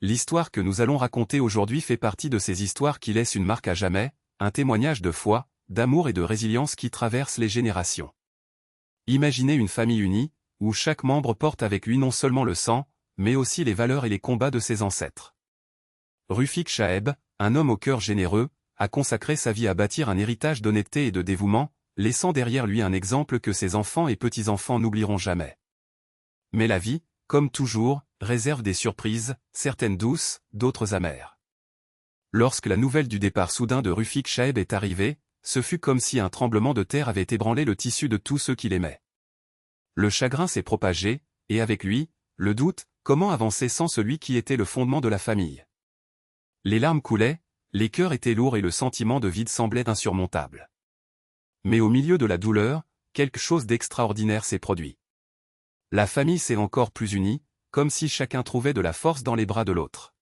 L'histoire que nous allons raconter aujourd'hui fait partie de ces histoires qui laissent une marque à jamais, un témoignage de foi, d'amour et de résilience qui traverse les générations. Imaginez une famille unie, où chaque membre porte avec lui non seulement le sang, mais aussi les valeurs et les combats de ses ancêtres. Rufik Chaeb, un homme au cœur généreux, a consacré sa vie à bâtir un héritage d'honnêteté et de dévouement, laissant derrière lui un exemple que ses enfants et petits-enfants n'oublieront jamais. Mais la vie, comme toujours, réserve des surprises, certaines douces, d'autres amères. Lorsque la nouvelle du départ soudain de Rufik Chaeb est arrivée, ce fut comme si un tremblement de terre avait ébranlé le tissu de tous ceux qu'il aimait. Le chagrin s'est propagé, et avec lui, le doute, comment avancer sans celui qui était le fondement de la famille. Les larmes coulaient, les cœurs étaient lourds et le sentiment de vide semblait insurmontable. Mais au milieu de la douleur, quelque chose d'extraordinaire s'est produit. La famille s'est encore plus unie, comme si chacun trouvait de la force dans les bras de l'autre.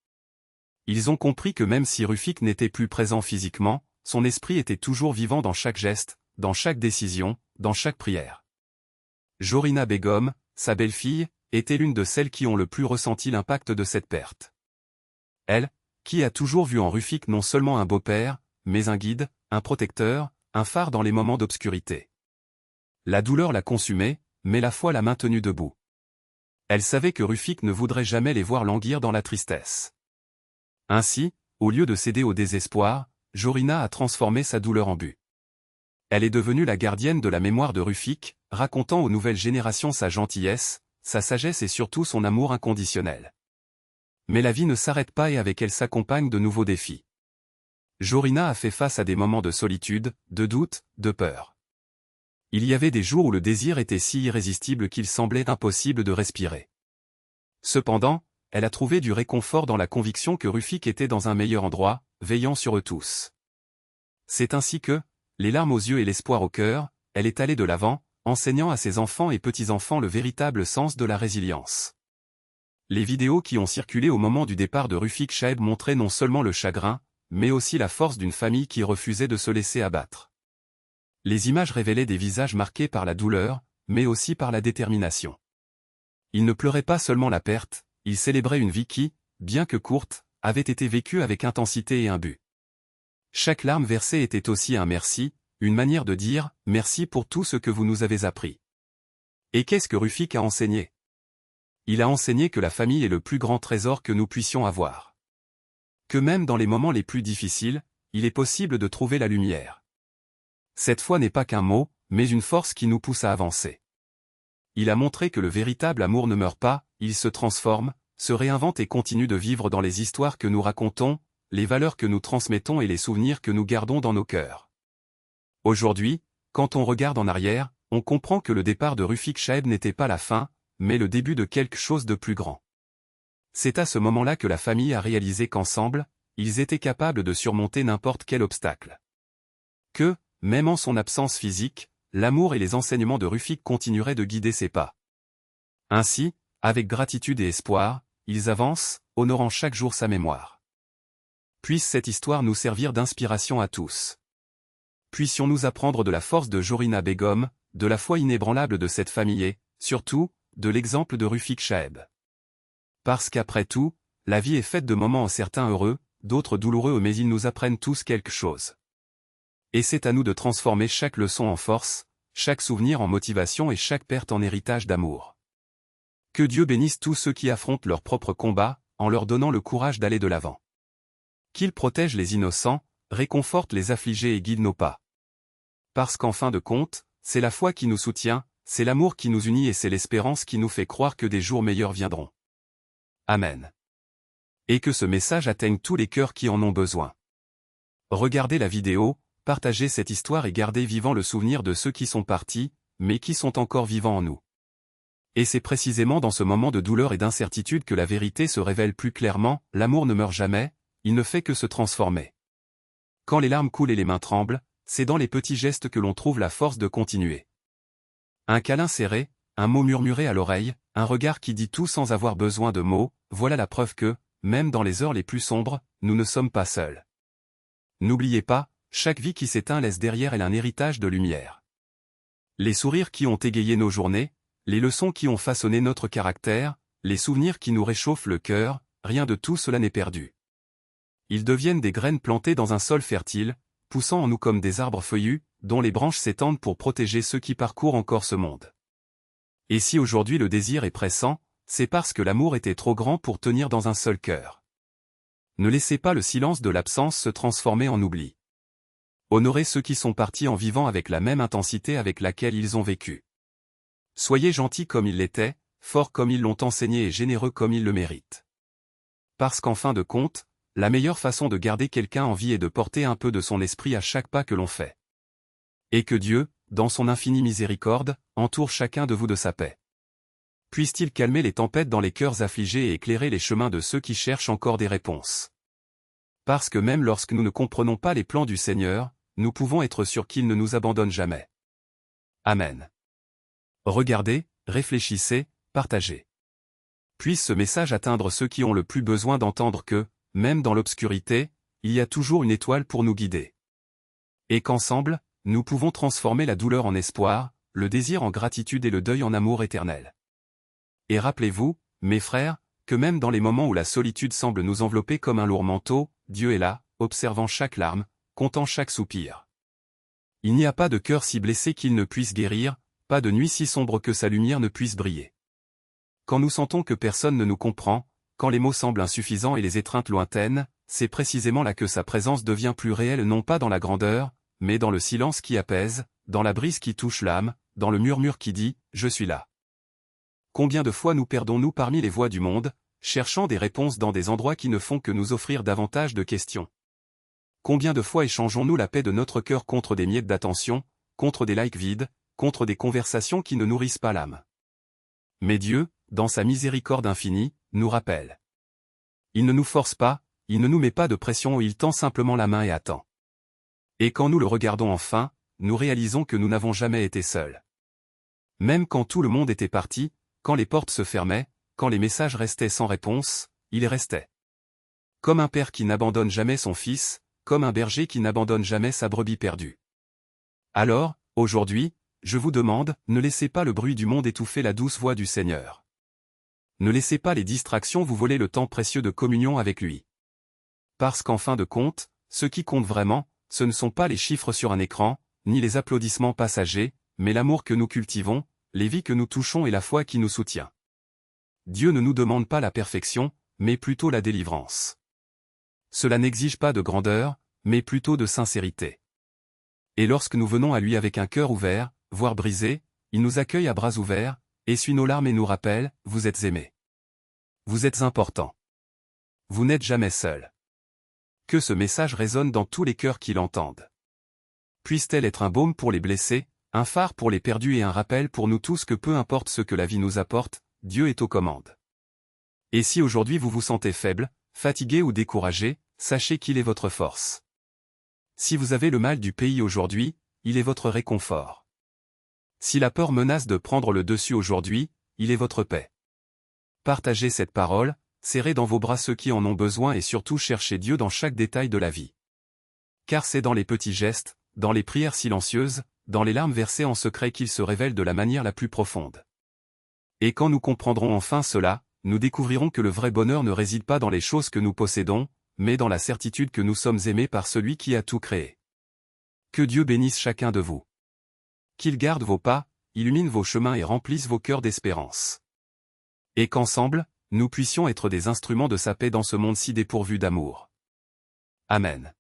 Ils ont compris que même si Rufik n'était plus présent physiquement, son esprit était toujours vivant dans chaque geste, dans chaque décision, dans chaque prière. Jorina Begum, sa belle-fille, était l'une de celles qui ont le plus ressenti l'impact de cette perte. Elle, qui a toujours vu en Rufik non seulement un beau-père, mais un guide, un protecteur, un phare dans les moments d'obscurité. La douleur l'a consumée, mais la foi l'a maintenue debout. Elle savait que Rufik ne voudrait jamais les voir languir dans la tristesse. Ainsi, au lieu de céder au désespoir, Jorina a transformé sa douleur en but. Elle est devenue la gardienne de la mémoire de Rufik, racontant aux nouvelles générations sa gentillesse, sa sagesse et surtout son amour inconditionnel. Mais la vie ne s'arrête pas et avec elle s'accompagnent de nouveaux défis. Jorina a fait face à des moments de solitude, de doute, de peur. Il y avait des jours où le désir était si irrésistible qu'il semblait impossible de respirer. Cependant, elle a trouvé du réconfort dans la conviction que Rufik était dans un meilleur endroit, veillant sur eux tous. C'est ainsi que, les larmes aux yeux et l'espoir au cœur, elle est allée de l'avant, enseignant à ses enfants et petits-enfants le véritable sens de la résilience. Les vidéos qui ont circulé au moment du départ de Rufik Chaeb montraient non seulement le chagrin, mais aussi la force d'une famille qui refusait de se laisser abattre. Les images révélaient des visages marqués par la douleur, mais aussi par la détermination. Ils ne pleuraient pas seulement la perte, ils célébraient une vie qui, bien que courte, avait été vécue avec intensité et un but. Chaque larme versée était aussi un merci, une manière de dire « merci pour tout ce que vous nous avez appris ». Et qu'est-ce que Rufik a enseigné? Il a enseigné que la famille est le plus grand trésor que nous puissions avoir. Que même dans les moments les plus difficiles, il est possible de trouver la lumière. Cette foi n'est pas qu'un mot, mais une force qui nous pousse à avancer. Il a montré que le véritable amour ne meurt pas, il se transforme, se réinvente et continue de vivre dans les histoires que nous racontons, les valeurs que nous transmettons et les souvenirs que nous gardons dans nos cœurs. Aujourd'hui, quand on regarde en arrière, on comprend que le départ de Rufik Chaeb n'était pas la fin, mais le début de quelque chose de plus grand. C'est à ce moment-là que la famille a réalisé qu'ensemble, ils étaient capables de surmonter n'importe quel obstacle. Que, même en son absence physique, l'amour et les enseignements de Rufik continueraient de guider ses pas. Ainsi, avec gratitude et espoir, ils avancent, honorant chaque jour sa mémoire. Puisse cette histoire nous servir d'inspiration à tous. Puissions-nous apprendre de la force de Jorina Begum, de la foi inébranlable de cette famille et, surtout, de l'exemple de Rufik Chaeb. Parce qu'après tout, la vie est faite de moments certains heureux, d'autres douloureux mais ils nous apprennent tous quelque chose. Et c'est à nous de transformer chaque leçon en force, chaque souvenir en motivation et chaque perte en héritage d'amour. Que Dieu bénisse tous ceux qui affrontent leur propre combat, en leur donnant le courage d'aller de l'avant. Qu'il protège les innocents, réconforte les affligés et guide nos pas. Parce qu'en fin de compte, c'est la foi qui nous soutient, c'est l'amour qui nous unit et c'est l'espérance qui nous fait croire que des jours meilleurs viendront. Amen. Et que ce message atteigne tous les cœurs qui en ont besoin. Regardez la vidéo, partagez cette histoire et gardez vivant le souvenir de ceux qui sont partis, mais qui sont encore vivants en nous. Et c'est précisément dans ce moment de douleur et d'incertitude que la vérité se révèle plus clairement, l'amour ne meurt jamais, il ne fait que se transformer. Quand les larmes coulent et les mains tremblent, c'est dans les petits gestes que l'on trouve la force de continuer. Un câlin serré, un mot murmuré à l'oreille, un regard qui dit tout sans avoir besoin de mots, voilà la preuve que, même dans les heures les plus sombres, nous ne sommes pas seuls. N'oubliez pas, chaque vie qui s'éteint laisse derrière elle un héritage de lumière. Les sourires qui ont égayé nos journées, les leçons qui ont façonné notre caractère, les souvenirs qui nous réchauffent le cœur, rien de tout cela n'est perdu. Ils deviennent des graines plantées dans un sol fertile, poussant en nous comme des arbres feuillus, dont les branches s'étendent pour protéger ceux qui parcourent encore ce monde. Et si aujourd'hui le désir est pressant, c'est parce que l'amour était trop grand pour tenir dans un seul cœur. Ne laissez pas le silence de l'absence se transformer en oubli. Honorez ceux qui sont partis en vivant avec la même intensité avec laquelle ils ont vécu. Soyez gentils comme ils l'étaient, forts comme ils l'ont enseigné et généreux comme ils le méritent. Parce qu'en fin de compte, la meilleure façon de garder quelqu'un en vie est de porter un peu de son esprit à chaque pas que l'on fait. Et que Dieu, dans son infinie miséricorde, entoure chacun de vous de sa paix. Puisse-t-il calmer les tempêtes dans les cœurs affligés et éclairer les chemins de ceux qui cherchent encore des réponses. Parce que même lorsque nous ne comprenons pas les plans du Seigneur, nous pouvons être sûrs qu'il ne nous abandonne jamais. Amen. Regardez, réfléchissez, partagez. Puisse ce message atteindre ceux qui ont le plus besoin d'entendre que, même dans l'obscurité, il y a toujours une étoile pour nous guider. Et qu'ensemble, nous pouvons transformer la douleur en espoir, le désir en gratitude et le deuil en amour éternel. Et rappelez-vous, mes frères, que même dans les moments où la solitude semble nous envelopper comme un lourd manteau, Dieu est là, observant chaque larme, comptant chaque soupir. Il n'y a pas de cœur si blessé qu'il ne puisse guérir, pas de nuit si sombre que sa lumière ne puisse briller. Quand nous sentons que personne ne nous comprend, quand les mots semblent insuffisants et les étreintes lointaines, c'est précisément là que sa présence devient plus réelle non pas dans la grandeur, mais dans le silence qui apaise, dans la brise qui touche l'âme, dans le murmure qui dit « Je suis là ». Combien de fois nous perdons-nous parmi les voix du monde, cherchant des réponses dans des endroits qui ne font que nous offrir davantage de questions? Combien de fois échangeons-nous la paix de notre cœur contre des miettes d'attention, contre des likes vides, contre des conversations qui ne nourrissent pas l'âme? Mais Dieu, dans sa miséricorde infinie, nous rappelle. Il ne nous force pas, il ne nous met pas de pression, il tend simplement la main et attend. Et quand nous le regardons enfin, nous réalisons que nous n'avons jamais été seuls. Même quand tout le monde était parti, quand les portes se fermaient, quand les messages restaient sans réponse, il restait. Comme un père qui n'abandonne jamais son fils, comme un berger qui n'abandonne jamais sa brebis perdue. Alors, aujourd'hui, je vous demande, ne laissez pas le bruit du monde étouffer la douce voix du Seigneur. Ne laissez pas les distractions vous voler le temps précieux de communion avec lui. Parce qu'en fin de compte, ce qui compte vraiment, ce ne sont pas les chiffres sur un écran, ni les applaudissements passagers, mais l'amour que nous cultivons, les vies que nous touchons et la foi qui nous soutient. Dieu ne nous demande pas la perfection, mais plutôt la délivrance. Cela n'exige pas de grandeur, mais plutôt de sincérité. Et lorsque nous venons à lui avec un cœur ouvert, voire brisé, il nous accueille à bras ouverts, essuie nos larmes et nous rappelle, vous êtes aimés. Vous êtes importants. Vous n'êtes jamais seuls. Que ce message résonne dans tous les cœurs qui l'entendent. Puisse-t-elle être un baume pour les blessés, un phare pour les perdus et un rappel pour nous tous que peu importe ce que la vie nous apporte, Dieu est aux commandes. Et si aujourd'hui vous vous sentez faible, fatigué ou découragé, sachez qu'il est votre force. Si vous avez le mal du pays aujourd'hui, il est votre réconfort. Si la peur menace de prendre le dessus aujourd'hui, il est votre paix. Partagez cette parole, serrez dans vos bras ceux qui en ont besoin et surtout cherchez Dieu dans chaque détail de la vie. Car c'est dans les petits gestes, dans les prières silencieuses, dans les larmes versées en secret qu'il se révèle de la manière la plus profonde. Et quand nous comprendrons enfin cela, nous découvrirons que le vrai bonheur ne réside pas dans les choses que nous possédons, mais dans la certitude que nous sommes aimés par celui qui a tout créé. Que Dieu bénisse chacun de vous. Qu'il garde vos pas, illumine vos chemins et remplisse vos cœurs d'espérance. Et qu'ensemble, nous puissions être des instruments de sa paix dans ce monde si dépourvu d'amour. Amen.